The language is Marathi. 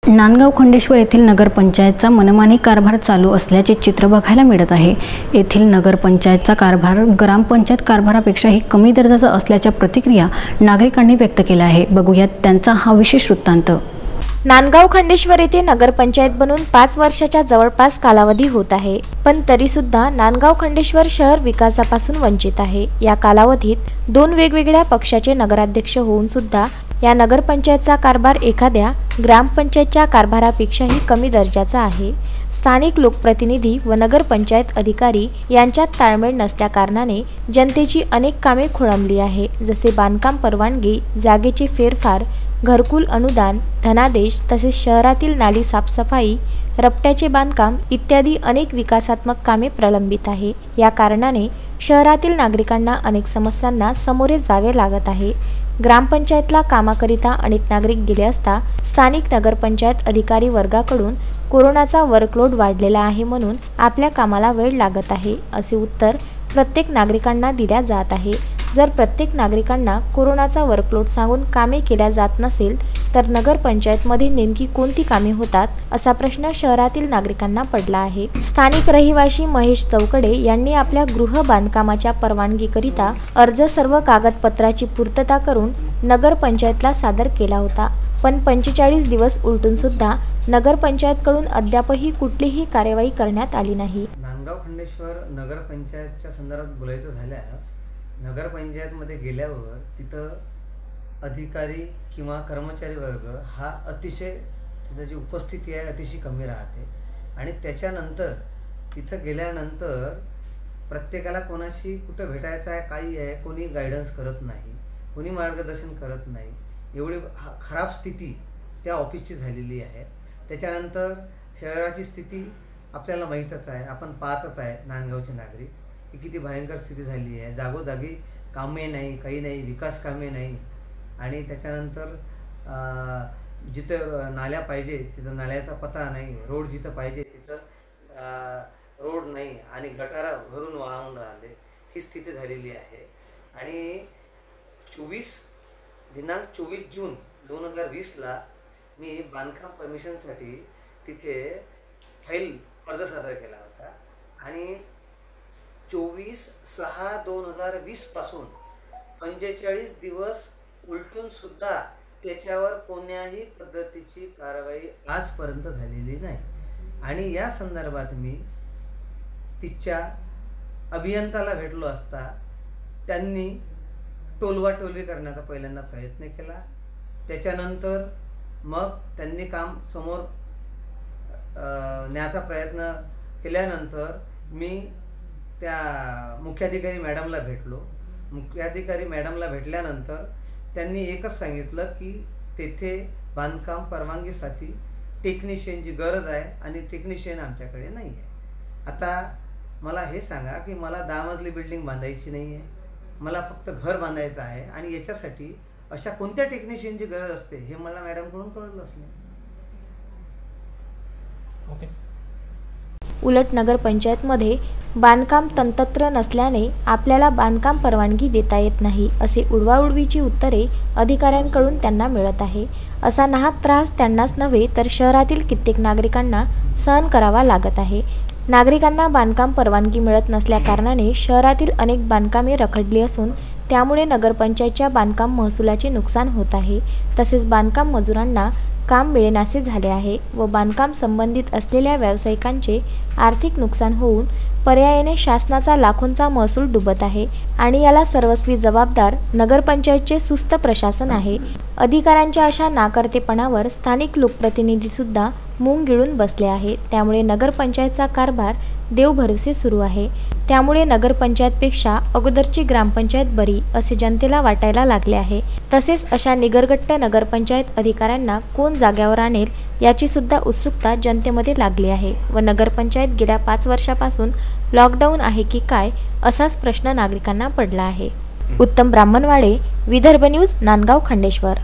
नांदगाव खंडेश्वर येथील नगरपंचायतचा मनमानी कारभार चालू असल्याचे चित्र बघायला मिळत आहे। येथील नगरपंचायतचा कारभार ग्रामपंचायत कारभारापेक्षाही कमी दर्जाचा असल्याच्या प्रतिक्रिया नागरिकांनी व्यक्त केल्या आहे। बघूयात त्यांचा हा विशेष वृत्तांत। नांदगाव खंडेश्वर येथे नगरपंचायत बनून 5 वर्षाच्या जवळपास कालावधी होत आहे, पण तरी सुद्धा नांदगाव खंडेश्वर शहर विकासापासून वंचित आहे। या कालावधीत 2 वेगवेगळ्या पक्षाचे नगराध्यक्ष होऊन सुद्धा या नगरपंचायतचा कारभार एखाद्या ग्रामपंचायतच्या कारभारापेक्षाही कमी दर्जाचा आहे। स्थानिक लोकप्रतिनिधी व नगरपंचायत अधिकारी यांच्यात ताळमेळ नसल्या कारणाने जनतेची अनेक कामे खोळंबली आहे, जसे बांधकाम परवानगी, जागेची फेरफार, घरकुल अनुदान, धनादेश, तसेच शहरातील नाली साफसफाई, रपट्याचे बांधकाम इत्यादी अनेक विकासात्मक कामे प्रलंबित आहे। या कारणाने शहरातील नागरिकांना अनेक समस्यांना सामोरे जावे लागत आहे। ग्रामपंचायतला कामाकरिता अनेक नागरिक गेले असता स्थानिक नगरपंचायत अधिकारी वर्गाकडून कोरोनाचा वर्कलोड वाढलेला आहे म्हणून आपल्या कामाला वेळ लागत आहे, असे उत्तर प्रत्येक नागरिकांना दिल्या जात आहे। जर प्रत्येक नागरिकांना कोरोनाचा वर्कलोड सांगून कामे केल्या जात नसेल तर नगरपंचायतमध्ये नेमकी कोणती कामे होतात, असा प्रश्न शहरातील नागरिकांना पडला आहे। स्थानिक रहिवासी महेश चौकडे यांनी आपल्या गृह बांधकामाच्या परवानगीकरिता अर्ज सर्व कागदपत्राची पूर्तता करून नगरपंचायतला सादर केला होता, पण 45 दिवस उलटून सुद्धा नगरपंचायतकडून अद्यापही कुठलीही कार्यवाही करण्यात आली नाही। नांदगाव खंडेश्वर नगरपंचायतच्या संदर्भात बोलायचं झाल्यास नगरपंचायतमध्ये गेल्यावर तिथं अधिकारी किंवा कर्मचारी वर्ग हा अतिशय त्याची उपस्थिती आहे अतिशय कमी राहते आणि त्याच्यानंतर तिथं गेल्यानंतर प्रत्येकाला कोणाशी कुठं भेटायचं आहे काही आहे कोणी गायडन्स करत नाही, कोणी मार्गदर्शन करत नाही। एवढी खराब स्थिती त्या ऑफिसची झालेली आहे। त्याच्यानंतर शहराची स्थिती आपल्याला माहीतच आहे, आपण पाहतच आहे नांदगावचे नागरिक की किती भयंकर स्थिती झाली आहे। जागोजागी कामे नाही, काही नाही, विकास कामे नाही आणि त्याच्यानंतर जिथं नाल्या पाहिजे तिथं नाल्याचा पत्ता नाही, रोड जिथं पाहिजे तिथं रोड नाही आणि गटारा भरून वाहून राहिले, ही स्थिती झालेली आहे। आणि दिनांक 24 जून 2020ला मी बांधकाम परमिशनसाठी तिथे अर्ज सादर केला होता आणि 24/6/2020 पासून 45 दिवस उलटून सुद्धा त्याच्यावर कोण्याही पद्धतीची कारवाई आजपर्यंत झालेली नाही। आणि या संदर्भात मी तिच्या अभियंताला भेटलो असता त्यांनी टोलवाटोलवी करण्याचा पहिल्यांदा प्रयत्न केला। त्याच्यानंतर मग त्यांनी काम समोर न्यायचा प्रयत्न केल्यानंतर मी त्या मुख्याधिकारी मॅडमला भेटलो। मुख्याधिकारी मॅडमला भेटल्यानंतर त्यांनी एकच सांगितलं की तेथे बांधकाम परवानगीसाठी टेक्निशियनची गरज आहे आणि टेक्निशियन आमच्याकडे नाही आहे। आता मला हे सांगा की मला 10 मजली बिल्डिंग बांधायची नाही आहे, मला फक्त घर बांधायचं आहे आणि याच्यासाठी अशा कोणत्या टेक्निशियनची गरज असते हे मला मॅडमकडून कळलंच नाही। उलट नगरपंचायतमध्ये बांधकाम तंत्रज्ञ नसल्याने आपल्याला बांधकाम परवानगी देता येत नाही, असे उडवाउडवीची उत्तरे अधिकाऱ्यांकडून त्यांना मिळत आहे। असा नाहक त्रास त्यांनाच नव्हे तर शहरातील कित्येक नागरिकांना सहन करावा लागत आहे। नागरिकांना बांधकाम परवानगी मिळत नसल्या कारणाने शहरातील अनेक बांधकामे रखडली असून त्यामुळे नगरपंचायतच्या बांधकाम महसुलाचे नुकसान होत आहे। तसेच बांधकाम मजुरांना काम मिळेनासे झाले आहे व बांधकाम संबंधित असलेल्या व्यावसायिकांचे आर्थिक नुकसान होऊन पर्यायाने शासनाचा लाखोंचा महसूल डुबत आहे आणि याला सर्वस्वी जबाबदार नगरपंचायतचे सुस्त प्रशासन आहे। अधिकाऱ्यांच्या अशा नाकर्तेपणावर स्थानिक लोकप्रतिनिधी सुद्धा मूग गिळून बसले आहेत। त्यामुळे नगरपंचायतचा कारभार देवभरोसे सुरू आहे। त्यामुळे नगरपंचायतपेक्षा अगोदरची ग्रामपंचायत बरी असे जनतेला वाटायला लागले आहे। तसेच अशा निगरगट्ट नगरपंचायत अधिकाऱ्यांना कोण जाग्यावर आणेल याची सुद्धा उत्सुकता जनतेमध्ये लागली आहे व नगरपंचायत गेल्या 5 वर्षापासून लॉकडाऊन आहे की काय असाच प्रश्न नागरिकांना पडला आहे। उत्तम ब्राह्मणवाडे, विदर्भ न्यूज, नांदगाव खंडेश्वर।